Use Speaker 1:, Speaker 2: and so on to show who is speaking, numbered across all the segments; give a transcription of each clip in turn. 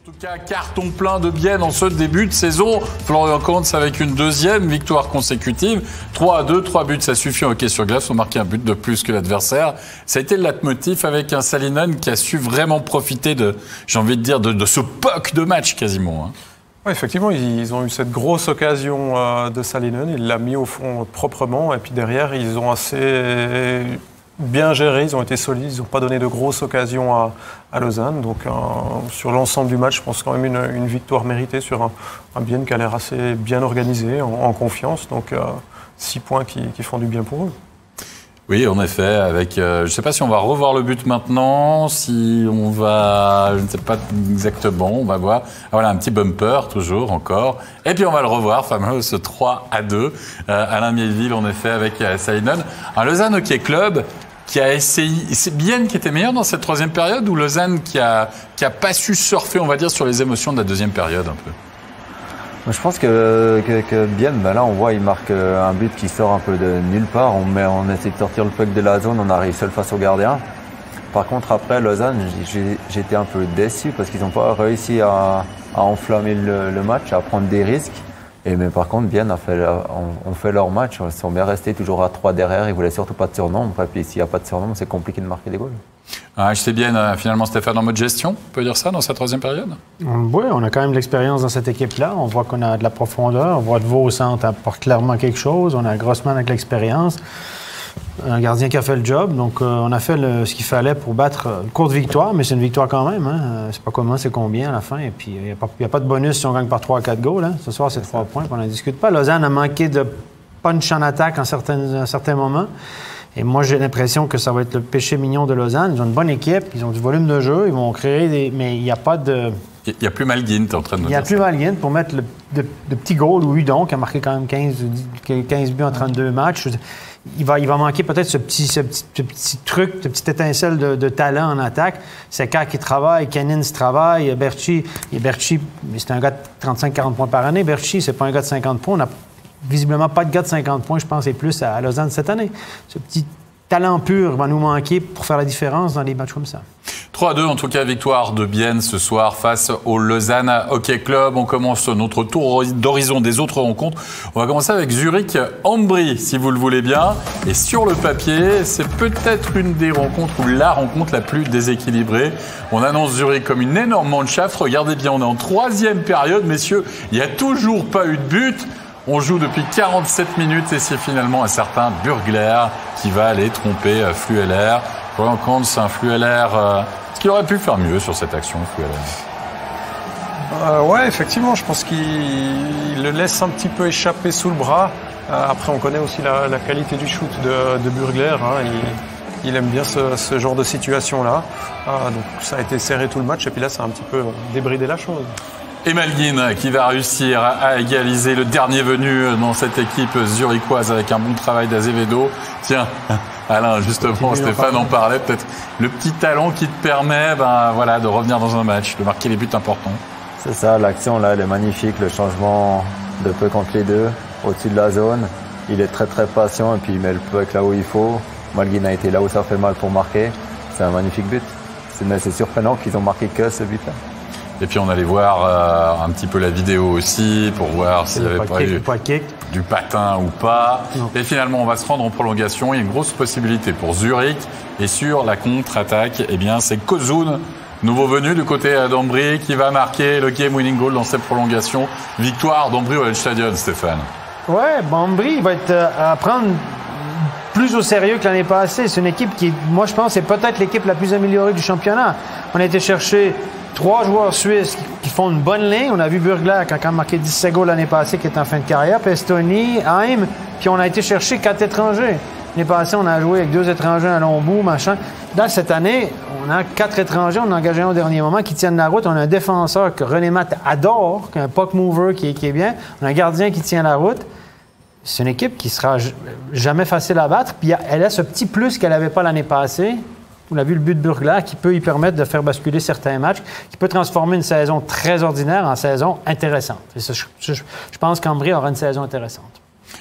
Speaker 1: En tout cas, carton plein de Bienne en ce début de saison. Florian Kainz avec une deuxième victoire consécutive. 3-2, 3 buts, ça suffit en hockey sur glace. On marque un but de plus que l'adversaire. Ça a été le leitmotiv avec un Salinen qui a su vraiment profiter de, j'ai envie de dire, de ce puck de match quasiment.
Speaker 2: Oui, effectivement, ils ont eu cette grosse occasion de Salinen. Il l'a mis au fond proprement. Et puis derrière, ils ont assez bien géré, ils ont été solides, ils n'ont pas donné de grosses occasions à Lausanne. Donc sur l'ensemble du match, je pense quand même une victoire méritée sur un Bienne qui a l'air assez bien organisé, en confiance. Donc 6 points qui font du bien pour eux.
Speaker 1: Oui, en effet, avec, je ne sais pas si on va revoir le but maintenant, si on va, je ne sais pas exactement, on va voir. Voilà, un petit bumper, toujours, encore. Et puis on va le revoir, fameux, ce 3-2. Alain Mielville, en effet, avec Salinen. Un Lausanne Hockey Club qui a essayé, c'est Bienne qui était meilleur dans cette troisième période ou Lausanne qui a pas su surfer, on va dire, sur les émotions de la deuxième période un peu?
Speaker 3: Je pense que Bienne, ben là on voit il marque un but qui sort un peu de nulle part. On essaie de sortir le puck de la zone, on arrive seul face au gardien. Par contre après Lausanne, j'étais un peu déçu parce qu'ils n'ont pas réussi à enflammer le match, à prendre des risques. Mais par contre Bienne ont fait leur match, ils sont bien restés toujours à 3 derrière, ils voulaient surtout pas de surnombre. Et puis s'il n'y a pas de surnombre, c'est compliqué de marquer des goals.
Speaker 1: Je sais bien, finalement, Stéphane, en mode gestion, on peut dire ça, dans cette troisième période?
Speaker 4: Oui, on a quand même de l'expérience dans cette équipe-là. On voit qu'on a de la profondeur. On voit que vos centres apportent clairement quelque chose. On a Grossman avec l'expérience. Un gardien qui a fait le job. Donc, on a fait ce qu'il fallait pour battre une courte victoire, mais c'est une victoire quand même. Hein. C'est pas comment, c'est combien à la fin. Et puis, il n'y a pas de bonus si on gagne par 3 à 4 goals. Hein. Ce soir, c'est 3 points, puis on n'en discute pas. Lausanne a manqué de punch en attaque à un certain moment. Et moi, j'ai l'impression que ça va être le péché mignon de Lausanne. Ils ont une bonne équipe, ils ont du volume de jeu, ils vont créer des... Mais il n'y a pas de...
Speaker 1: Il n'y a plus Malguin, tu es en train de me dire.
Speaker 4: Il n'y a plus Malguin pour mettre de petits goals ou Hudon, qui a marqué quand même 15 buts en 32 matchs. Il va manquer peut-être ce petit truc, cette petite étincelle de talent en attaque. C'est Sekar qui travaille, Canins travaille, Berchi, c'est un gars de 35-40 points par année. Berchi, c'est pas un gars de 50 points. On n'a visiblement pas de gars de 50 points, je pense, et plus à Lausanne cette année. Ce petit talent pur va nous manquer pour faire la différence dans des matchs comme ça. 3-2,
Speaker 1: en tout cas, victoire de Bienne ce soir face au Lausanne Hockey Club. On commence notre tour d'horizon des autres rencontres. On va commencer avec Zurich-Ambry, si vous le voulez bien. Et sur le papier, c'est peut-être une des rencontres ou la rencontre la plus déséquilibrée. On annonce Zurich comme une énorme mannschaft. Regardez bien, on est en troisième période, messieurs. Il n'y a toujours pas eu de but. On joue depuis 47 minutes et c'est finalement un certain Burgler qui va aller tromper Flueller. Florian Kainz, un Flueller. Est-ce qu'il aurait pu faire mieux sur cette action, Flueller?
Speaker 2: Ouais, effectivement, je pense qu'il le laisse un petit peu échapper sous le bras. Après, on connaît aussi la qualité du shoot de Burgler. Hein. Il aime bien ce genre de situation-là. Donc ça a été serré tout le match et puis là, ça a un petit peu débridé la chose.
Speaker 1: Et Malguin qui va réussir à égaliser, le dernier venu dans cette équipe zurichoise avec un bon travail d'Azevedo. Tiens, Alain, justement, Stéphane en parlait, peut-être le petit talent qui te permet de revenir dans un match, de marquer les buts importants.
Speaker 3: C'est ça, l'action là, elle est magnifique, le changement de puck entre les deux, au-dessus de la zone. Il est très très patient et puis il met le puck là où il faut. Malguin a été là où ça fait mal pour marquer. C'est un magnifique but. Mais c'est surprenant qu'ils ont marqué que ce but-là.
Speaker 1: Et puis on allait voir un petit peu la vidéo aussi pour voir s'il n'y avait pas eu du patin ou pas. Non. Et finalement, on va se rendre en prolongation. Il y a une grosse possibilité pour Zurich. Et sur la contre-attaque, c'est Kozun, nouveau venu du côté d'Ambry, qui va marquer le game-winning goal dans cette prolongation. Victoire d'Ambry au Stadion, Stéphane.
Speaker 4: Ouais, Ambry va être à prendre plus au sérieux que l'année passée. C'est une équipe qui, moi je pense, est peut-être l'équipe la plus améliorée du championnat. On a été chercher 3 joueurs suisses qui font une bonne ligne. On a vu Burgler qui a quand même marqué 17 goals l'année passée, qui est en fin de carrière. Pestoni, Haim. Puis on a été chercher 4 étrangers. L'année passée, on a joué avec 2 étrangers à long bout, machin. Là, cette année, on a 4 étrangers. On a engagé un au dernier moment qui tiennent la route. On a un défenseur que René Matt adore, qui est un puck mover qui est bien. On a un gardien qui tient la route. C'est une équipe qui sera jamais facile à battre. Puis elle a ce petit plus qu'elle n'avait pas l'année passée. On a vu le but de Burgler qui peut y permettre de faire basculer certains matchs, qui peut transformer une saison très ordinaire en saison intéressante. Et ça, je pense qu'Ambry aura une saison intéressante.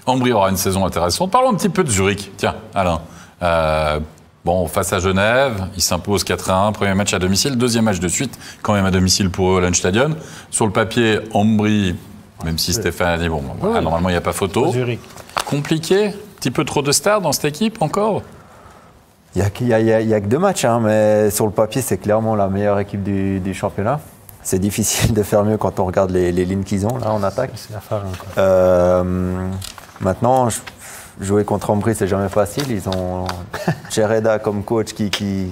Speaker 1: Ambry aura une saison intéressante. Parlons un petit peu de Zurich. Tiens, Alain. Bon, face à Genève, ils s'imposent 4-1, premier match à domicile, deuxième match de suite, quand même à domicile pour eux au Lunchstadion. Sur le papier, Ambry, même si Stéphane a dit, bon, voilà, normalement il n'y a pas photo.
Speaker 4: Zurich.
Speaker 1: Compliqué, un petit peu trop de stars dans cette équipe encore.
Speaker 3: Il n'y a que 2 matchs, hein, mais sur le papier, c'est clairement la meilleure équipe du championnat. C'est difficile de faire mieux quand on regarde les lignes qu'ils ont là en attaque.
Speaker 4: C'est l'affaire encore.
Speaker 3: Maintenant, jouer contre Ambry, c'est jamais facile. Ils ont Cereda comme coach qui...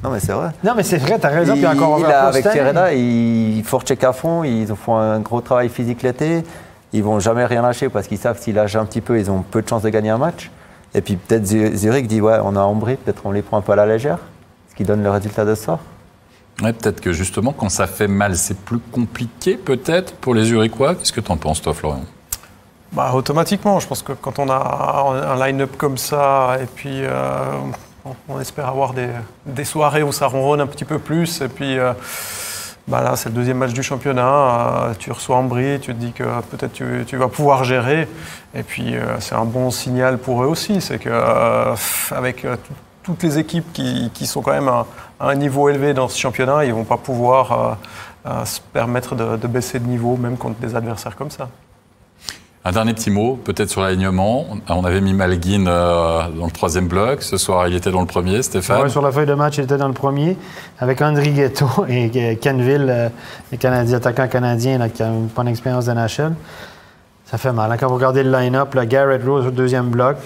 Speaker 3: Non, mais c'est vrai.
Speaker 4: Non, mais c'est vrai, t'as raison. Puis encore
Speaker 3: avec Cereda, ils forcent à fond, ils font un gros travail physique l'été. Ils vont jamais rien lâcher parce qu'ils savent que s'ils lâchent un petit peu, ils ont peu de chances de gagner un match. Et puis peut-être Zurich dit, ouais, on a Ambry, peut-être on les prend un peu à la légère, ce qui donne le résultat de ce soir.
Speaker 1: Ouais, peut-être que justement, quand ça fait mal, c'est plus compliqué peut-être pour les Zurichois. Qu'est-ce que tu en penses, toi, Florian?
Speaker 2: Automatiquement, je pense que quand on a un line-up comme ça, et puis on espère avoir des soirées où ça ronronne un petit peu plus, et puis là, c'est le deuxième match du championnat, tu reçois Ambry, tu te dis que peut-être tu vas pouvoir gérer, et puis c'est un bon signal pour eux aussi, c'est qu'avec toutes les équipes qui sont quand même à un niveau élevé dans ce championnat, ils ne vont pas pouvoir se permettre de baisser de niveau, même contre des adversaires comme ça.
Speaker 1: Un dernier petit mot, peut-être sur l'alignement. On avait mis Malguin dans le 3e bloc. Ce soir, il était dans le premier, Stéphane.
Speaker 4: Oui, sur la feuille de match, il était dans le premier, avec André Ghetto et Kenville, attaquant canadien là, qui n'a pas d'expérience de NHL. Ça fait mal. Quand vous regardez le line-up, Garrett Rose au 2e bloc,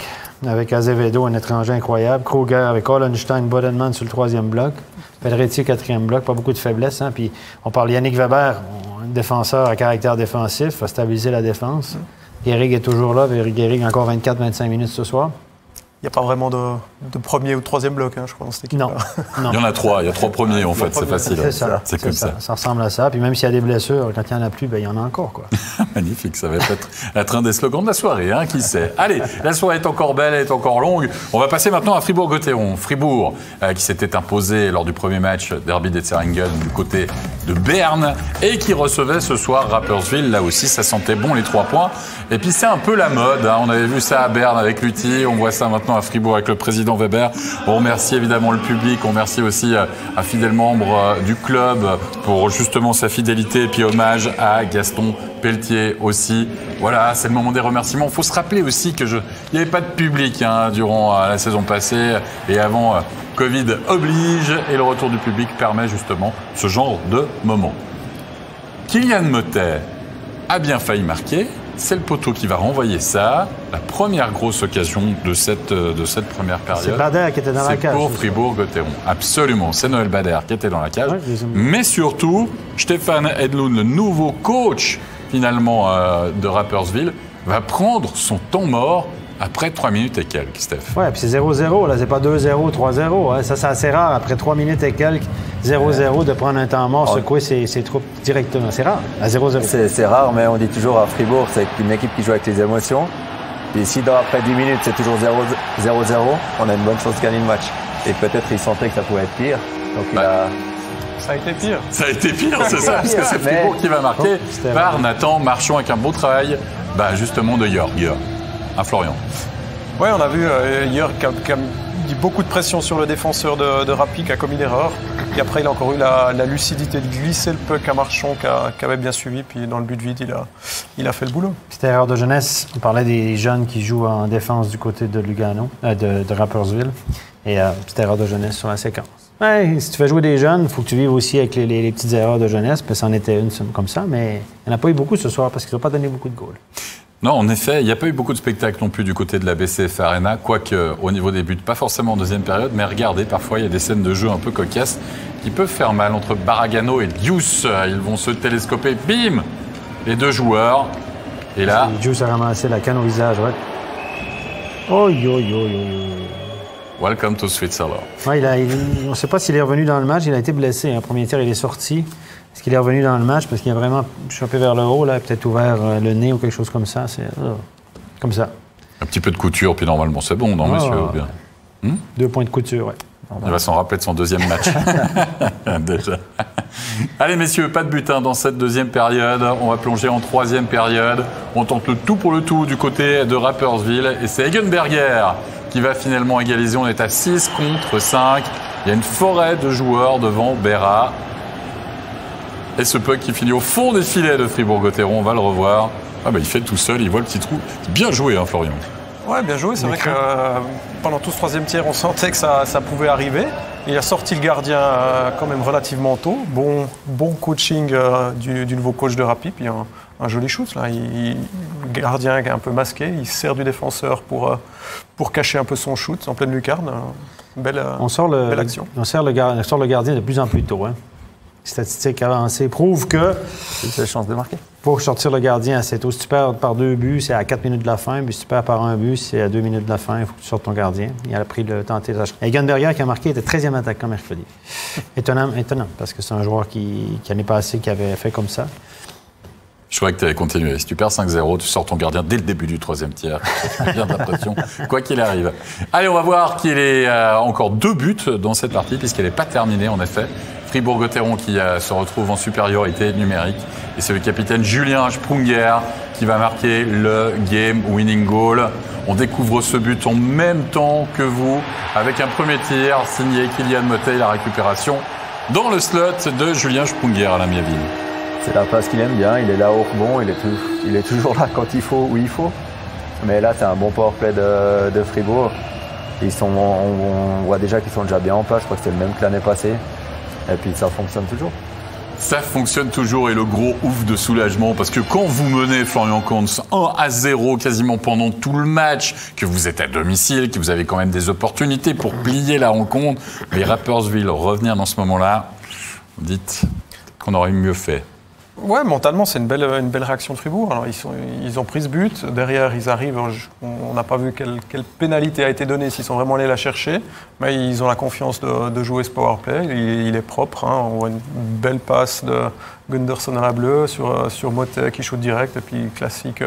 Speaker 4: avec Azevedo, un étranger incroyable. Kruger avec Hollenstein, Bodenman sur le 3e bloc. Pelletier, 4e bloc. Pas beaucoup de faiblesse. Hein? Puis on parle Yannick Weber, un défenseur à caractère défensif, va stabiliser la défense. Gehrig est toujours là. Gehrig encore 24-25 minutes ce soir.
Speaker 2: Il n'y a pas vraiment de premier ou de 3e bloc, hein, je crois, dans cette équipe.
Speaker 4: Non.
Speaker 1: Il y en a 3. Il y a 3 premiers, en fait. C'est facile.
Speaker 4: C'est ça.
Speaker 1: C'est comme ça.
Speaker 4: Ça ressemble à ça. Puis même s'il y a des blessures, quand il n'y en a plus, il y en a encore, quoi.
Speaker 1: Magnifique. Ça va être un des slogans de la soirée, hein, qui sait. Allez, la soirée est encore belle, elle est encore longue. On va passer maintenant à Fribourg-Gotteron. Fribourg, qui s'était imposé lors du premier match Derby des Zeringen du côté de Berne et qui recevait ce soir Rapperswil. Là aussi, ça sentait bon les 3 points. Et puis c'est un peu la mode. Hein. On avait vu ça à Berne avec Lutti. On voit ça maintenant à Fribourg avec le président Weber. On remercie évidemment le public. On remercie aussi un fidèle membre du club pour justement sa fidélité. Et puis hommage à Gaston Pelletier aussi. Voilà, c'est le moment des remerciements. Il faut se rappeler aussi qu'il n'y avait pas de public durant la saison passée et avant Covid oblige. Et le retour du public permet justement ce genre de moment. Kylian Motet a bien failli marquer. C'est le poteau qui va renvoyer ça. La première grosse occasion de cette première période.
Speaker 4: C'est Bader qui était dans la cage.
Speaker 1: C'est pour Fribourg-Gotteron. Absolument. C'est Noël Bader qui était dans la cage. Ouais, mais surtout, Stéphane Edlund, le nouveau coach finalement de Rapperswil, va prendre son temps mort après 3 minutes et quelques, Steph.
Speaker 4: Oui, puis c'est 0-0, là, c'est pas 2-0, 3-0. Hein. Ça, c'est assez rare, après 3 minutes et quelques, 0-0, de prendre un temps mort, secouer ses troupes directement. C'est rare, à 0-0.
Speaker 3: C'est rare, mais on dit toujours à Fribourg, c'est une équipe qui joue avec les émotions. Puis si après 10 minutes, c'est toujours 0-0, on a une bonne chance de gagner le match. Et peut-être il sentait que ça pouvait être pire. Donc
Speaker 2: Ça a été pire.
Speaker 1: Ça a été pire, c'est ça, parce que c'est Fribourg qui va marquer par Nathan Marchand avec un beau travail, justement, de Jörg. À Florian.
Speaker 2: Oui, on a vu hier qu'il a mis beaucoup de pression sur le défenseur de Rappi qui a commis l'erreur. Et après, il a encore eu la lucidité de glisser le puck à Marchand qui avait bien suivi. Puis dans le but vide, il a fait le boulot.
Speaker 4: Petite erreur de jeunesse. On parlait des jeunes qui jouent en défense du côté de Lugano, de Rapperswil. Et petite erreur de jeunesse sur la séquence. Ouais, si tu fais jouer des jeunes, il faut que tu vives aussi avec les petites erreurs de jeunesse. Puis c'en était une comme ça. Mais il n'y en a pas eu beaucoup ce soir parce qu'ils n'ont pas donné beaucoup de goals.
Speaker 1: Non, en effet, il n'y a pas eu beaucoup de spectacles non plus du côté de la BCF Arena, quoique au niveau des buts, pas forcément en deuxième période, mais regardez, parfois il y a des scènes de jeu un peu cocasses qui peuvent faire mal entre Baragano et Dius. Ils vont se télescoper, bim, les 2 joueurs. Et là...
Speaker 4: Dius a ramassé la canne au visage, ouais. Oh, yo.
Speaker 1: Welcome to Switzerland.
Speaker 4: Ouais, on ne sait pas s'il est revenu dans le match, il a été blessé. Premier tir, il est sorti. Est-ce qu'il est revenu dans le match parce qu'il a vraiment chopé vers le haut, là, peut-être ouvert le nez ou quelque chose comme ça? C'est comme ça.
Speaker 1: Un petit peu de couture, puis normalement c'est bon, non, monsieur? Bien.
Speaker 4: 2 points de couture, oui.
Speaker 1: Il va s'en rappeler de son deuxième match. Déjà. Allez, messieurs, pas de but dans cette deuxième période. On va plonger en 3e période. On tente le tout pour le tout du côté de Rapperswil. Et c'est Egenberger qui va finalement égaliser. On est à 6 contre 5. Il y a une forêt de joueurs devant Berra. Et ce puck qui finit au fond des filets de Fribourg-Gotteron, on va le revoir. Ah bah il fait tout seul, il voit le petit trou. Bien joué, hein, Florian. Ouais,
Speaker 2: bien joué. C'est vrai que pendant tout ce troisième tiers, on sentait que ça pouvait arriver. Il a sorti le gardien quand même relativement tôt. Bon coaching du nouveau coach de Rapid. Puis un joli shoot. Là. Le gardien est un peu masqué. Il sert du défenseur pour cacher un peu son shoot en pleine lucarne. Belle action.
Speaker 4: On sort le gardien de plus en plus tôt. Hein. Les statistiques avancées prouvent que
Speaker 3: c'est la chance de marquer.
Speaker 4: Pour sortir le gardien assez tôt. Si tu perds par 2 buts, c'est à 4 minutes de la fin. Puis si tu perds par 1 but, c'est à 2 minutes de la fin. Il faut que tu sortes ton gardien. Il a pris le tenter de Et Gunberger qui a marqué était 13e attaquant mercredi. Étonnant, parce que c'est un joueur qui l'année passée qui avait fait comme ça.
Speaker 1: Je croyais que tu allais continuer. Si tu perds 5-0, tu sors ton gardien dès le début du troisième tiers. Bien de la pression, quoi qu'il arrive. Allez, on va voir qu'il y a encore 2 buts dans cette partie, puisqu'elle n'est pas terminée, en effet. Fribourg-Gotteron qui se retrouve en supériorité numérique. Et c'est le capitaine Julien Sprunger qui va marquer le game-winning goal. On découvre ce but en même temps que vous, avec un premier tir signé Kylian Motet, la récupération dans le slot de Julien Sprunger à la Miaville.
Speaker 3: C'est la passe qu'il aime bien, il est là au rebond, il est toujours là quand il faut, où il faut. Mais là, c'est un bon powerplay de Fribourg. On voit déjà qu'ils sont déjà bien en place, je crois que c'est le même que l'année passée. Et puis ça fonctionne toujours.
Speaker 1: Ça fonctionne toujours et le gros ouf de soulagement parce que quand vous menez Florian Kuntz 1-0 quasiment pendant tout le match, que vous êtes à domicile, que vous avez quand même des opportunités pour plier la rencontre, les Rapperswil revenir dans ce moment-là, vous dites qu'on aurait mieux fait.
Speaker 2: Ouais, mentalement, c'est une belle réaction de Fribourg. Alors, ils ont pris ce but. Derrière, ils arrivent. On n'a pas vu quelle pénalité a été donnée, s'ils sont vraiment allés la chercher. Mais ils ont la confiance de jouer ce powerplay. Il est propre. Hein. On voit une belle passe de Gunderson à la bleue sur Motet qui shoot direct. Et puis, classique,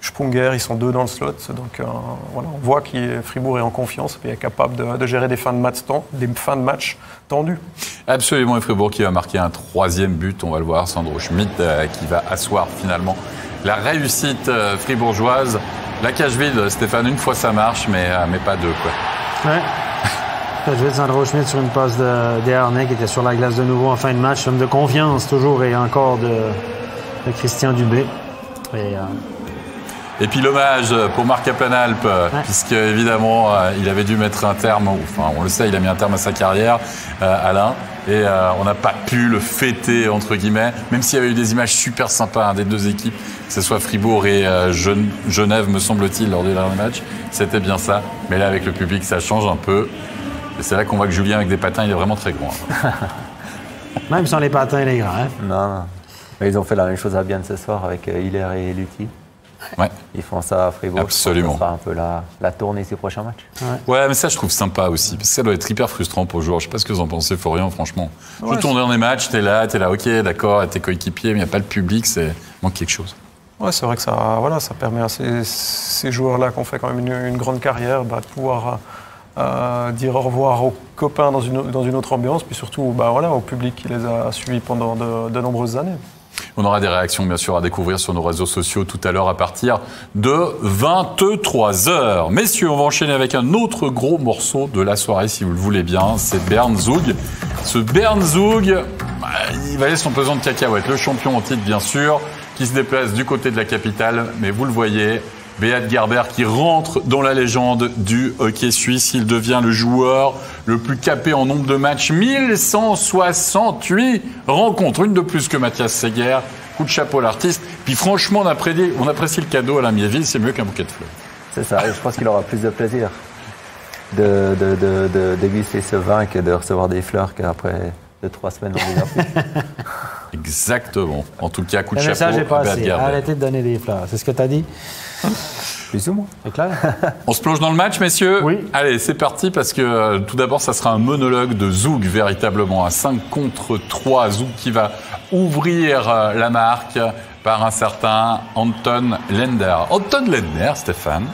Speaker 2: Sprunger, ils sont 2 dans le slot. Donc, voilà, on voit que Fribourg est en confiance et est capable de gérer des fins de match tendues.
Speaker 1: Absolument, et Fribourg qui va marquer un 3e but, on va le voir, Sandro Schmidt qui va asseoir finalement la réussite fribourgeoise. La cage vide, Stéphane, une fois ça marche, mais pas 2, quoi.
Speaker 4: Ouais. Cage vide, Sandro Schmidt sur une passe de Desharnais qui était sur la glace de nouveau en fin de match. Homme de confiance toujours et encore de Christian Dubé.
Speaker 1: Et puis l'hommage pour Marc Kaplanalp, puisque évidemment il avait dû mettre un terme, enfin on le sait, il a mis un terme à sa carrière, Alain, et on n'a pas pu le fêter entre guillemets, même s'il y avait eu des images super sympas des 2 équipes, que ce soit Fribourg et Genève me semble-t-il lors des derniers matchs, c'était bien ça, mais là avec le public ça change un peu, et c'est là qu'on voit que Julien avec des patins il est vraiment très grand.
Speaker 4: Même sans les patins il est grand. Hein?
Speaker 3: Non. Mais ils ont fait la même chose à Bienne ce soir avec Hiller et Luthi.
Speaker 1: Ouais.
Speaker 3: Ils font ça à Fribourg.
Speaker 1: Absolument.
Speaker 3: Ça sera un peu la tournée ces prochains matchs.
Speaker 1: Ouais, mais ça, je trouve sympa aussi. Parce que ça doit être hyper frustrant pour le joueur. Je sais pas ce que vous en pensez, Florian, franchement. Tout ton dernier match, t'es là, ok, d'accord, et tes coéquipiers, mais il n'y a pas le public, il manque quelque chose.
Speaker 2: Ouais, c'est vrai que ça permet à ces joueurs-là qui ont fait quand même une grande carrière de pouvoir dire au revoir aux copains dans une autre ambiance, puis surtout au public qui les a suivis pendant de nombreuses années.
Speaker 1: On aura des réactions, bien sûr, à découvrir sur nos réseaux sociaux tout à l'heure à partir de 23h. Messieurs, on va enchaîner avec un autre gros morceau de la soirée, si vous le voulez bien. C'est Bernd Zug. Ce Bernd Zug, il valait son pesant de cacahuètes. Le champion en titre, bien sûr, qui se déplace du côté de la capitale. Mais vous le voyez, Beat Gerber qui rentre dans la légende du hockey suisse. Il devient le joueur le plus capé en nombre de matchs. 1168 rencontres, une de plus que Mathias Seger. Coup de chapeau à l'artiste. Puis franchement, on apprécie le cadeau à la Mieville, c'est mieux qu'un bouquet de fleurs.
Speaker 3: C'est ça, et je pense qu'il aura plus de plaisir de déguster ce vin que de recevoir des fleurs qu'après 2-3 semaines en exercice.
Speaker 1: Exactement. En tout cas, coup de
Speaker 4: chapeau. Le message est passé. Arrêtez de donner des fleurs. C'est ce que tu as dit?
Speaker 3: Plus ou moins.
Speaker 4: C'est clair.
Speaker 1: On se plonge dans le match, messieurs?
Speaker 4: Oui.
Speaker 1: Allez, c'est parti parce que tout d'abord, ça sera un monologue de Zug, véritablement. Un 5 contre 3. Zug qui va ouvrir la marque par un certain Anton Lender. Anton Lender, Stéphane.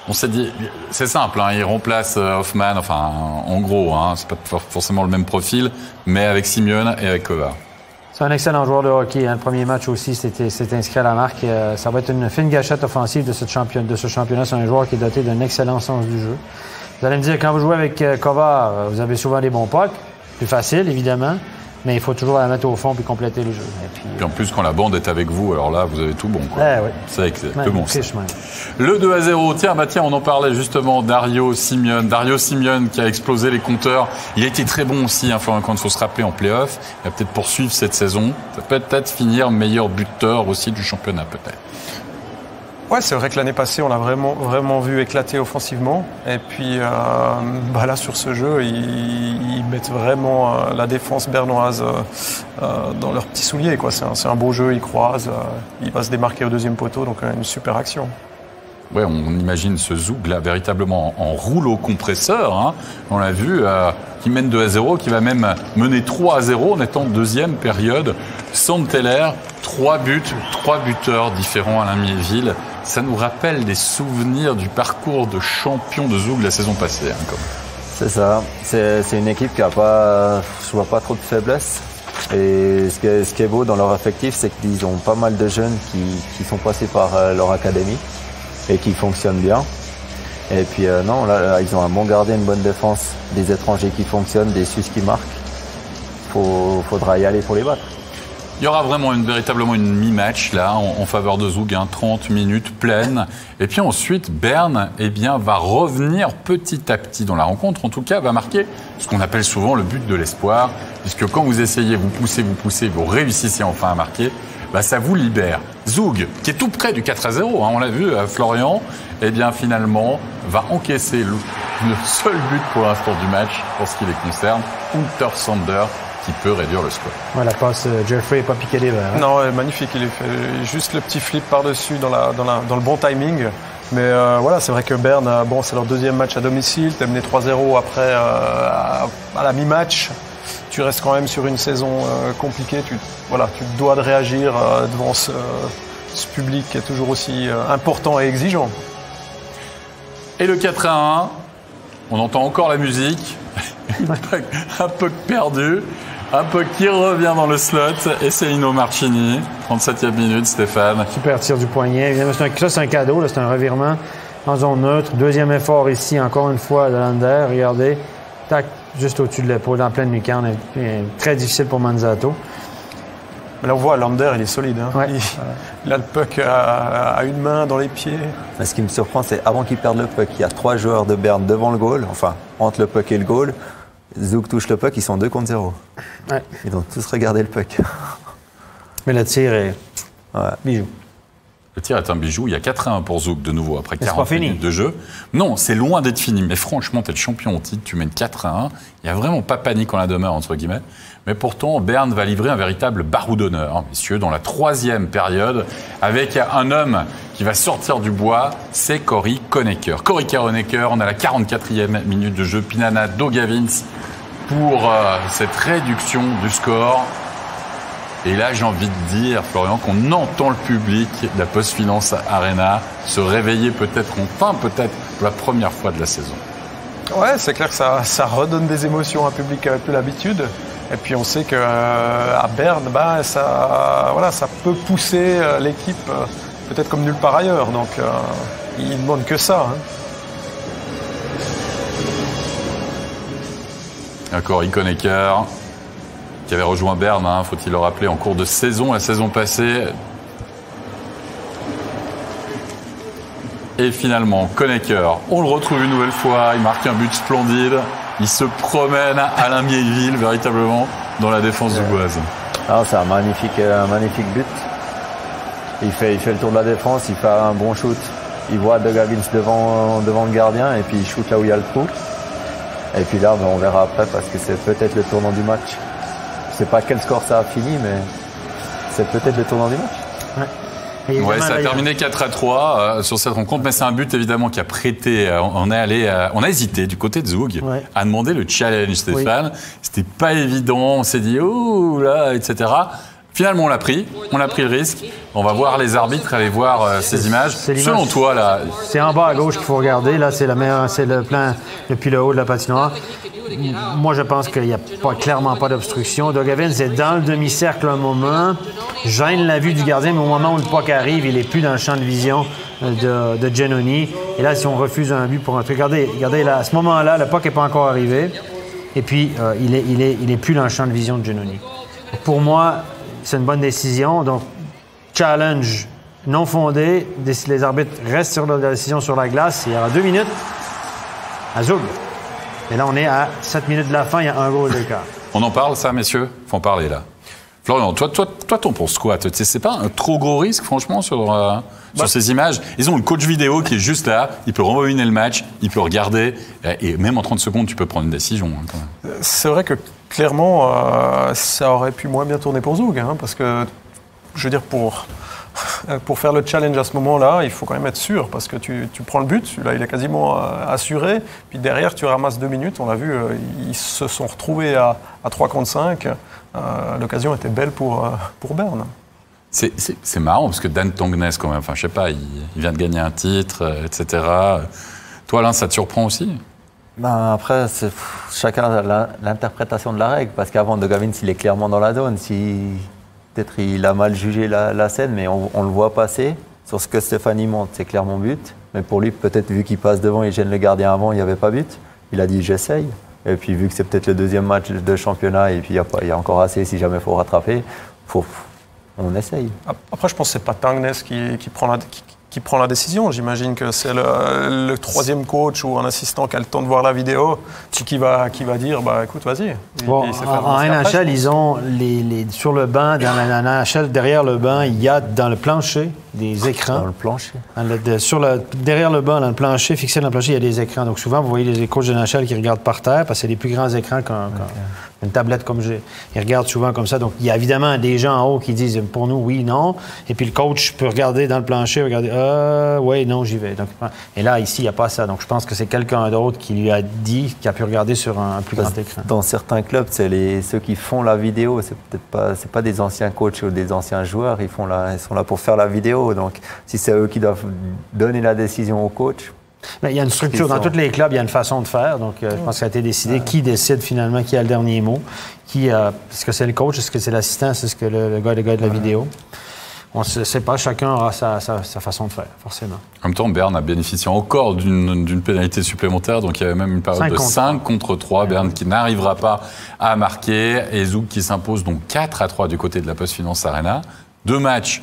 Speaker 1: On s'est dit, c'est simple, il remplace Hoffman, enfin, en gros, c'est pas forcément le même profil, mais avec Simeone et avec Kovar.
Speaker 4: C'est un excellent joueur de hockey. Le premier match aussi, c'était inscrit à la marque. Ça va être une fine gâchette offensive de ce championnat. C'est un joueur qui est doté d'un excellent sens du jeu. Vous allez me dire, quand vous jouez avec Kovar, vous avez souvent des bons pucks. Plus facile, évidemment. Mais il faut toujours la mettre au fond puis compléter le jeu.
Speaker 1: Puis en plus, quand la bande est avec vous, alors là, vous avez tout bon.
Speaker 4: Oui.
Speaker 1: C'est exactement ça. Le 2-0. Tiens, on en parlait justement. Dario Simeone qui a explosé les compteurs. Il a été très bon aussi, quand il faut se rappeler en play-off. Il va peut-être poursuivre cette saison. Ça peut peut-être finir meilleur buteur aussi du championnat, peut-être.
Speaker 2: Ouais, c'est vrai que l'année passée, on l'a vraiment vu éclater offensivement. Et puis là, sur ce jeu, ils mettent vraiment la défense bernoise dans leurs petits souliers, quoi. C'est un beau jeu, ils croisent, il va se démarquer au deuxième poteau, donc une super action.
Speaker 1: Ouais, on imagine ce Zug là véritablement en rouleau compresseur. On l'a vu, qui mène 2-0, qui va même mener 3-0 en étant deuxième période. Sandteller, 3 buts, 3 buteurs différents à Alain-Miéville. Ça nous rappelle des souvenirs du parcours de champion de Zug la saison passée.
Speaker 3: C'est ça. C'est une équipe qui a pas, je vois pas trop de faiblesse. Et ce qui est beau dans leur effectif, c'est qu'ils ont pas mal de jeunes qui sont passés par leur académie et qui fonctionnent bien. Et puis là, ils ont un bon gardien, une bonne défense, des étrangers qui fonctionnent, des Suisses qui marquent. Faudra y aller pour les battre.
Speaker 1: Il y aura vraiment véritablement une mi-match là en faveur de Zug, 30 minutes pleines. Et puis ensuite, Berne va revenir petit à petit dans la rencontre. En tout cas, va marquer ce qu'on appelle souvent le but de l'espoir. Puisque quand vous essayez, vous poussez, vous réussissez enfin à marquer, ça vous libère. Zug, qui est tout près du 4-0, on l'a vu à Florian, finalement, va encaisser le seul but pour l'instant du match, pour ce qui les concerne, Hunter Sander, qui peut réduire le score.
Speaker 4: Ouais, la passe, Jeffrey n'est pas piqué des verres.
Speaker 2: Non, magnifique, il fait juste le petit flip par-dessus dans le bon timing. Mais c'est vrai que Berne, c'est leur deuxième match à domicile, t'es mené 3-0 après à la mi-match. Tu restes quand même sur une saison compliquée, tu te dois de réagir devant ce public qui est toujours aussi important et exigeant.
Speaker 1: Et le 4-1, on entend encore la musique, un peu perdu, un peu qui revient dans le slot, et c'est Lino Marchini, 37e minute, Stéphane.
Speaker 4: Super tir du poignet, ça c'est un cadeau, là, c'est un revirement en zone neutre. Deuxième effort ici, encore une fois, de Lander, regardez, tac, juste au-dessus de l'épaule, en pleine lucarne, très difficile pour Manzato.
Speaker 2: Mais là, on voit, Lander, il est solide.
Speaker 4: Ouais.
Speaker 2: Il a le puck à une main dans les pieds.
Speaker 3: Mais ce qui me surprend, c'est avant qu'il perde le puck, il y a 3 joueurs de Berne devant le goal, entre le puck et le goal. Zug touche le puck, ils sont 2 contre 0.
Speaker 4: Ouais.
Speaker 3: Ils ont tous regardé le puck.
Speaker 4: Mais le tir est bijou.
Speaker 1: Le tir est un bijou. Il y a 4-1 pour Zug de nouveau après 40 minutes de jeu. Non, c'est loin d'être fini. Mais franchement, tu es le champion au titre, tu mènes 4-1. Il n'y a vraiment pas panique en la demeure, entre guillemets. Mais pourtant, Berne va livrer un véritable barreau d'honneur, messieurs, dans la 3e période, avec un homme qui va sortir du bois, c'est Cory Conecker. Cory Conecker, on a la 44e minute de jeu. Pinana Dogavins pour cette réduction du score. Et là, j'ai envie de dire, Florian, qu'on entend le public de la Postfinance Arena se réveiller peut-être pour la première fois de la saison.
Speaker 2: Ouais, c'est clair que ça redonne des émotions à un public qui n'avait plus l'habitude. Et puis on sait qu'à Berne, ça peut pousser l'équipe peut-être comme nulle part ailleurs. Donc il ne demande que ça.
Speaker 1: Cory Conecker, qui avait rejoint Berne, faut-il le rappeler, en cours de saison, la saison passée. Et finalement, Conecker, on le retrouve une nouvelle fois, il marque un but splendide, il se promène à Alain-Miéville, véritablement, dans la défense duboise.
Speaker 3: C'est un magnifique but. Il fait le tour de la défense, il fait un bon shoot. Il voit Dogavins devant le gardien et puis il shoot là où il y a le trou. Et puis là, on verra après parce que c'est peut-être le tournant du match. Je sais pas quel score ça a fini, mais c'est peut-être le tournant du match.
Speaker 1: Ouais, ça a terminé 4-3 sur cette rencontre, mais c'est un but évidemment qui a prêté. On a hésité du côté de Zug à demander le challenge, Stéphane. C'était pas évident. On s'est dit ouh là, etc. Finalement, on a pris le risque. On va voir les arbitres, aller voir ces images. Selon toi, là...
Speaker 4: C'est en bas à gauche qu'il faut regarder. Là, c'est le plan depuis le haut de la patinoire. Moi, je pense qu'il n'y a clairement pas d'obstruction. Doug Evans est dans le demi-cercle un moment, gêne la vue du gardien, mais au moment où le puck arrive, il n'est plus dans le champ de vision de Giannoni. Et là, si on refuse un but pour un truc, regardez là, à ce moment-là, le puck n'est pas encore arrivé. Et puis, il est plus dans le champ de vision de Giannoni. Pour moi, c'est une bonne décision. Donc, challenge non fondé. Les arbitres restent sur la décision sur la glace. Il y aura 2 minutes à Zug. Et là, on est à 7 minutes de la fin. Il y a un goal d'écart.
Speaker 1: On en parle, ça, messieurs? Faut en parler, là. Florian, toi, t'en penses quoi? C'est pas un trop gros risque, franchement, sur ces images? Ils ont le coach vidéo qui est juste là. Il peut rembobiner le match. Il peut regarder. Et même en 30 secondes, tu peux prendre une décision. Hein, quand même.
Speaker 2: C'est vrai que, clairement, ça aurait pu moins bien tourner pour Zug. Hein, parce que, je veux dire, pour faire le challenge à ce moment-là, il faut quand même être sûr, parce que tu prends le but, là il est quasiment assuré, puis derrière tu ramasses 2 minutes, on l'a vu, ils se sont retrouvés à 3 contre 5, l'occasion était belle pour Berne.
Speaker 1: C'est marrant, parce que Dan Tongnes quand même, enfin je sais pas, il vient de gagner un titre, etc. Toi Alain, ça te surprend aussi?
Speaker 3: Après, chacun a l'interprétation de la règle, parce qu'avant Doug Evans, il est clairement dans la zone. Peut-être il a mal jugé la scène, mais on le voit passer. Sur ce que Stéphanie montre, c'est clairement but. Mais pour lui, peut-être vu qu'il passe devant, il gêne le gardien avant, il n'y avait pas but. Il a dit j'essaye. Et puis vu que c'est peut-être le 2e match de championnat, et puis il y a encore assez si jamais il faut rattraper, on essaye.
Speaker 2: Après, je pense que ce n'est pas Tangnes qui prend la décision. J'imagine que c'est le 3e coach ou un assistant qui a le temps de voir la vidéo qui va dire écoute, vas-y.
Speaker 4: Bon, en NHL, ils ont sur le banc, dans la NHL, derrière le banc, il y a dans le plancher des écrans.
Speaker 3: Dans le plancher?
Speaker 4: Derrière le banc, dans le plancher, fixé dans le plancher, il y a des écrans. Donc souvent, vous voyez les coachs de NHL qui regardent par terre parce que c'est des plus grands écrans qu'une tablette comme j'ai. Ils regardent souvent comme ça. Donc il y a évidemment des gens en haut qui disent pour nous, oui, non. Et puis le coach peut regarder dans le plancher, regarder, oui, non, j'y vais. Donc, et là, ici, il n'y a pas ça. Donc je pense que c'est quelqu'un d'autre qui lui a dit, qui a pu regarder sur un plus grand écran.
Speaker 3: Dans certains clubs, c'est ceux qui font la vidéo. C'est pas des anciens coachs ou des anciens joueurs. Ils sont là pour faire la vidéo. Donc, si c'est eux qui doivent donner la décision au coach.
Speaker 4: Mais il y a une structure. Dans tous les clubs, il y a une façon de faire. Donc, je pense que ça a été décidé. Qui décide finalement, qui a le dernier mot? Est-ce que c'est le coach? Est-ce que c'est l'assistant? Est-ce que le gars de la vidéo? On ne sait pas. Chacun aura sa façon de faire, forcément.
Speaker 1: En même temps, Berne a bénéficié encore d'une pénalité supplémentaire. Donc, il y avait même une période de 5 contre 3. Berne qui n'arrivera pas à marquer. Et Zug qui s'impose donc 4-3 du côté de la Post Finance Arena. 2 matchs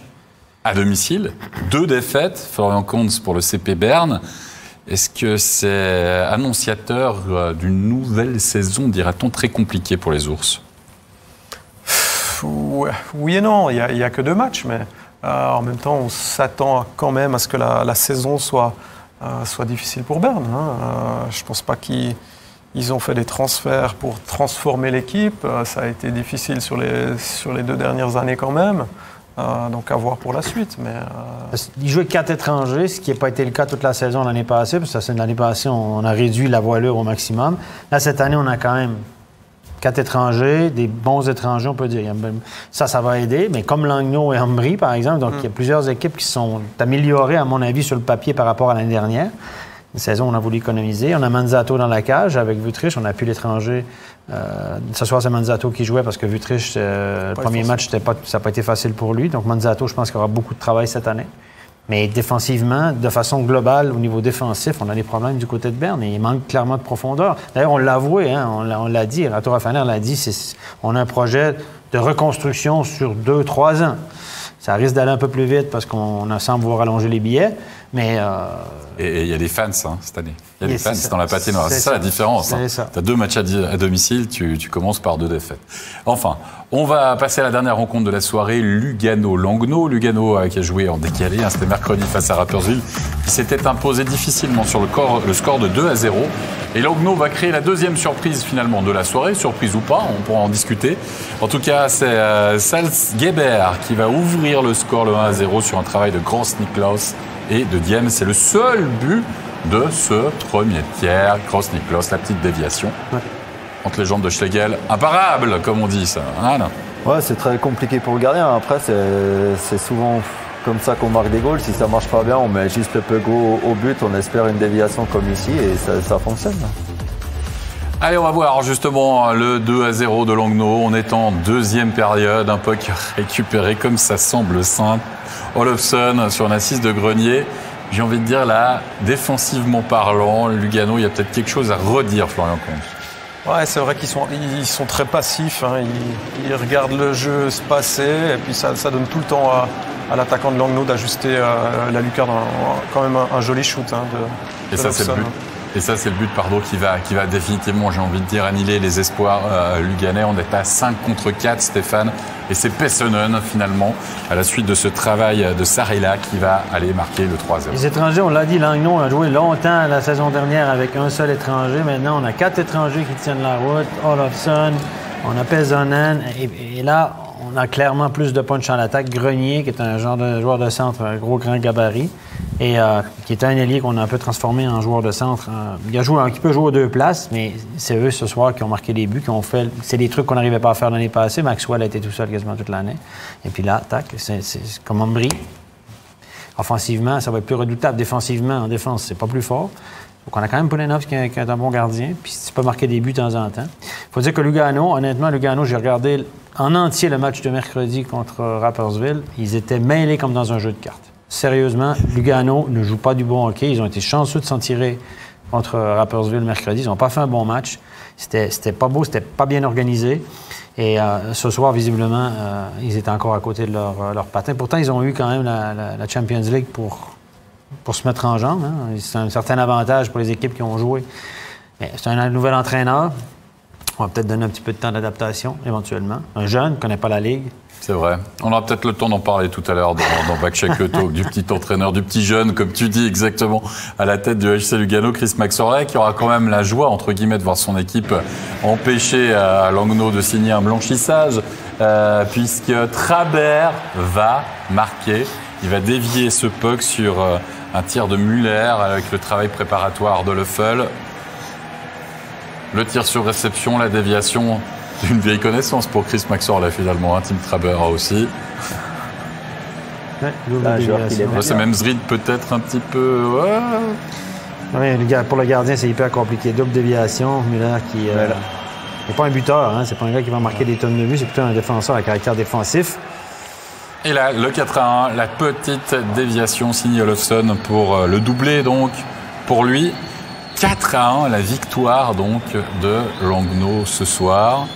Speaker 1: à domicile, 2 défaites, Florian Kuntz pour le CP Berne. Est-ce que c'est annonciateur d'une nouvelle saison, dira-t-on, très compliquée pour les Ours?
Speaker 2: Oui et non, il n'y a que 2 matchs, mais en même temps, on s'attend quand même à ce que la saison soit difficile pour Berne. Hein. Je ne pense pas qu'ils ont fait des transferts pour transformer l'équipe. Ça a été difficile sur les 2 dernières années quand même. Donc à voir pour la suite. Mais
Speaker 4: il jouait 4 étrangers, ce qui n'a pas été le cas toute la saison l'année passée, parce que l'année passée, on a réduit la voilure au maximum. Là, cette année, on a quand même 4 étrangers, des bons étrangers, on peut dire. Ça va aider, mais comme Langnau et Ambry, par exemple, donc il y a plusieurs équipes qui sont améliorées, à mon avis, sur le papier par rapport à l'année dernière. Une saison, on a voulu économiser. On a Manzato dans la cage avec Vutriche. On a pu l'étranger. Ce soir, c'est Manzato qui jouait parce que Vutriche, le premier match, ça n'a pas été facile pour lui. Donc, Manzato, je pense qu'il aura beaucoup de travail cette année. Mais défensivement, de façon globale, au niveau défensif, on a des problèmes du côté de Berne et il manque clairement de profondeur. D'ailleurs, on l'a avoué, hein, on l'a dit, Rato Raffaner l'a dit, on a un projet de reconstruction sur 2-3 ans. Ça risque d'aller un peu plus vite parce qu'on semble vouloir allonger les billets, mais...
Speaker 1: Et il y a des fans cette année. Il y a des fans dans la patinoire. C'est ça la différence. Tu as 2 matchs à domicile, tu commences par 2 défaites. Enfin, on va passer à la dernière rencontre de la soirée, Lugano-Langnau. Lugano qui a joué en décalé, c'était mercredi face à Rapperswil, qui s'était imposé difficilement sur le score de 2-0. Et Langnau va créer la 2e surprise finalement de la soirée, surprise ou pas, on pourra en discuter. En tout cas, c'est Salzgeber qui va ouvrir le score, le 1-0, sur un travail de Gross Niklaus et de Diem. C'est le seul but de ce premier tiers. Gross Niklaus, la petite déviation entre les jambes de Schlegel. Imparable, comme on dit ça. Hein,
Speaker 3: Ouais, c'est très compliqué pour le gardien. Après, c'est souvent comme ça qu'on marque des goals. Si ça marche pas bien, on met juste le puck au but, on espère une déviation comme ici et ça fonctionne.
Speaker 1: Allez, on va voir justement le 2-0 de Langnau. On est en deuxième période, un puck récupéré comme ça semble simple. Olofsson sur une assise de Grenier. J'ai envie de dire là, défensivement parlant, Lugano, il y a peut-être quelque chose à redire, Florian Comte.
Speaker 2: Ouais, c'est vrai qu'ils sont très passifs. Hein. Ils regardent le jeu se passer et puis ça donne tout le temps à l'attaquant de Langnau d'ajuster la lucarne. Quand même un joli shoot. Hein,
Speaker 1: et ça, c'est le but. Et ça, c'est le but qui va définitivement, j'ai envie de dire, annihiler les espoirs luganais. On est à 5 contre 4, Stéphane. Et c'est Pessonen, finalement, à la suite de ce travail de Sarela, qui va aller marquer le 3-0.
Speaker 4: Les étrangers, on l'a dit, Langnau a joué longtemps la saison dernière avec un seul étranger. Maintenant, on a 4 étrangers qui tiennent la route. Olofsson, on a Pessonen. Et là, on a clairement plus de punch en attaque. Grenier, qui est un genre de joueur de centre, un gros grand gabarit. Et qui est un ailier qu'on a un peu transformé en joueur de centre. Qui peut jouer aux 2 places, mais c'est eux ce soir qui ont marqué les buts, qui ont fait. C'est des trucs qu'on n'arrivait pas à faire l'année passée. Maxwell a été tout seul quasiment toute l'année. Et puis là, tac, c'est comme Ambry. Offensivement, ça va être plus redoutable. Défensivement, en défense, c'est pas plus fort. Donc on a quand même Poulenov qui est un bon gardien, puis tu peux marquer des buts de temps en temps. Il faut dire que Lugano, honnêtement, j'ai regardé en entier le match de mercredi contre Rapperswil. Ils étaient mêlés comme dans un jeu de cartes. Sérieusement, Lugano ne joue pas du bon hockey. Ils ont été chanceux de s'en tirer contre Rapperswil mercredi. Ils n'ont pas fait un bon match. C'était pas beau, c'était pas bien organisé. Et ce soir, visiblement, ils étaient encore à côté de leur patin. Pourtant, ils ont eu quand même la Champions League pour se mettre en jambe. Hein. C'est un certain avantage pour les équipes qui ont joué. Mais c'est un nouvel entraîneur. On va peut-être donner un petit peu de temps d'adaptation, éventuellement. Un jeune, ne connaît pas la Ligue.
Speaker 1: C'est vrai. On aura peut-être le temps d'en parler tout à l'heure dans Backcheck le Talk, du petit entraîneur, du petit jeune, comme tu dis exactement, à la tête du HC Lugano, Chris Maxorley, qui aura quand même la joie, entre guillemets, de voir son équipe empêcher à Langnau de signer un blanchissage, puisque Trabert va marquer. Il va dévier ce puck sur un tir de Muller avec le travail préparatoire de Leffel. Le tir sur réception, la déviation... C'est une vieille connaissance pour Chris Maxorley, finalement, Tim Trabert aussi. C'est même Zrid peut-être un petit peu...
Speaker 4: Ouais, pour le gardien, c'est hyper compliqué. Double déviation, Muller qui n'est pas un buteur, hein, c'est pas un gars qui va marquer des tonnes de buts, c'est plutôt un défenseur à caractère défensif.
Speaker 1: Et là, le 4-1, la petite déviation signée Olofsson pour le doublé, donc, pour lui. 4-1, la victoire, donc, de Langnau ce soir.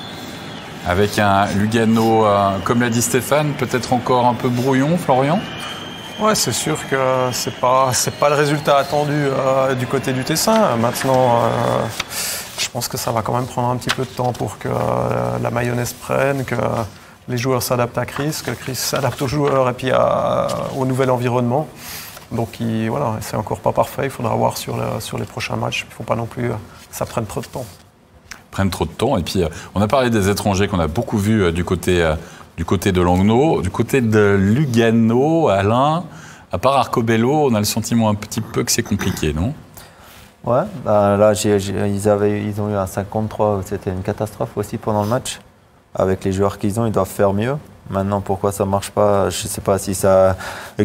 Speaker 1: Avec un Lugano, comme l'a dit Stéphane, peut-être encore un peu brouillon, Florian?
Speaker 2: Ouais, c'est sûr que c'est pas le résultat attendu du côté du Tessin. Maintenant, je pense que ça va quand même prendre un petit peu de temps pour que la mayonnaise prenne, que les joueurs s'adaptent à Chris, que Chris s'adapte aux joueurs et puis au nouvel environnement. Donc voilà, c'est encore pas parfait. Il faudra voir sur les prochains matchs. Il ne faut pas non plus que ça prenne trop de temps.
Speaker 1: Prennent trop de temps. Et puis, on a parlé des étrangers qu'on a beaucoup vus du côté de Langnau. Du côté de Lugano, Alain, à part Arcobello, on a le sentiment un petit peu que c'est compliqué, non?
Speaker 3: Ouais, là, ils ont eu un 5-3, c'était une catastrophe aussi pendant le match. Avec les joueurs qu'ils ont, ils doivent faire mieux. Maintenant, pourquoi ça ne marche pas, je ne sais pas si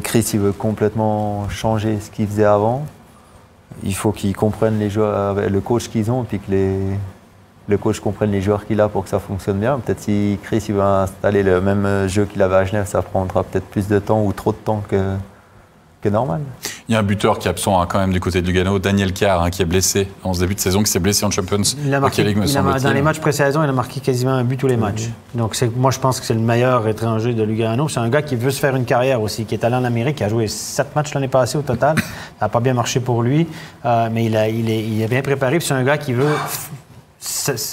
Speaker 3: Chris il veut complètement changer ce qu'il faisait avant. Il faut qu'ils comprennent les joueurs, le coach qu'ils ont, et puis que le coach comprenne les joueurs qu'il a pour que ça fonctionne bien. Peut-être si Chris il va installer le même jeu qu'il avait à Genève, ça prendra peut-être plus de temps ou trop de temps que normal.
Speaker 1: Il y a un buteur qui est absent quand même du côté de Lugano, Daniel Carr, qui est blessé en ce début de saison, qui s'est blessé en Champions League, me semble-t-il.
Speaker 4: Dans les matchs pré-saison, il a marqué quasiment un but tous les matchs. Donc moi, je pense que c'est le meilleur étranger de Lugano. C'est un gars qui veut se faire une carrière aussi, qui est allé en Amérique, qui a joué 7 matchs l'année passée au total. Ça n'a pas bien marché pour lui, mais il est bien préparé. Puis c'est un gars qui veut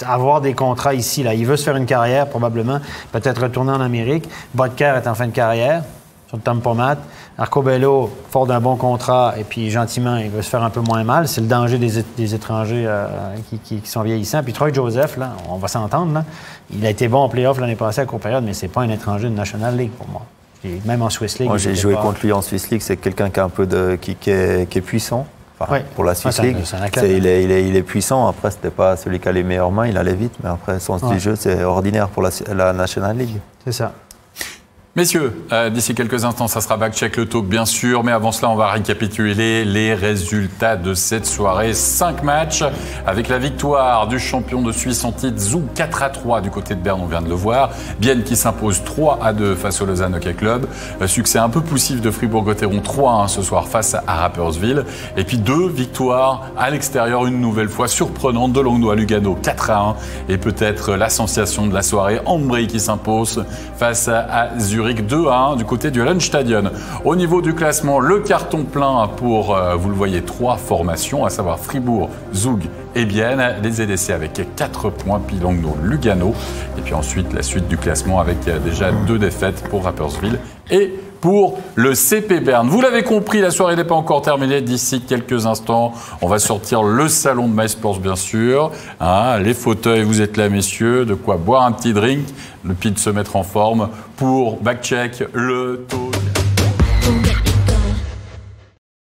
Speaker 4: avoir des contrats ici. Là. Il veut se faire une carrière, probablement, peut-être retourner en Amérique. Bodker est en fin de carrière sur le tempomat. Arcobello, fort d'un bon contrat, et puis gentiment, il veut se faire un peu moins mal. C'est le danger des étrangers qui sont vieillissants. Puis Troy Joseph, là, on va s'entendre, là, il a été bon en play-off l'année passée à courte période, mais c'est pas un étranger de National League pour moi. Et même en Swiss League.
Speaker 3: Moi, j'ai joué contre lui en Swiss League. C'est quelqu'un qui est un peu qui est puissant. Enfin,
Speaker 4: Ouais.
Speaker 3: pour la Swiss
Speaker 4: Ouais,
Speaker 3: League,
Speaker 4: c'est un athlète.
Speaker 3: il est puissant. Après, c'était pas celui qui a les meilleures mains, il allait vite, mais après, son style de jeu, c'est ordinaire pour la National League.
Speaker 4: C'est ça.
Speaker 1: Messieurs, d'ici quelques instants, ça sera back-check le talk, bien sûr. Mais avant cela, on va récapituler les résultats de cette soirée. 5 matchs avec la victoire du champion de Suisse en titre, Zug 4-3 du côté de Berne, on vient de le voir. Bienne qui s'impose 3-2 face au Lausanne Hockey Club. Succès un peu poussif de Fribourg-Gotteron 3-1 ce soir face à Rapperswil. Et puis 2 victoires à l'extérieur, une nouvelle fois surprenante de Langlois-Lugano 4-1. Et peut-être la sensation de la soirée, Ambry qui s'impose face à Zurich 2-1 du côté du Lunchstadion. Au niveau du classement, le carton plein pour, vous le voyez, 3 formations, à savoir Fribourg, Zug et Bienne. Les EDC avec 4 points, puis Lugano. Et puis ensuite, la suite du classement avec déjà 2 défaites pour Rapperswil et pour le CP Berne. Vous l'avez compris, la soirée n'est pas encore terminée. D'ici quelques instants, on va sortir le salon de MySports, bien sûr. Hein, les fauteuils, vous êtes là, messieurs. De quoi boire un petit drink, le pied de se mettre en forme pour back-check le talk.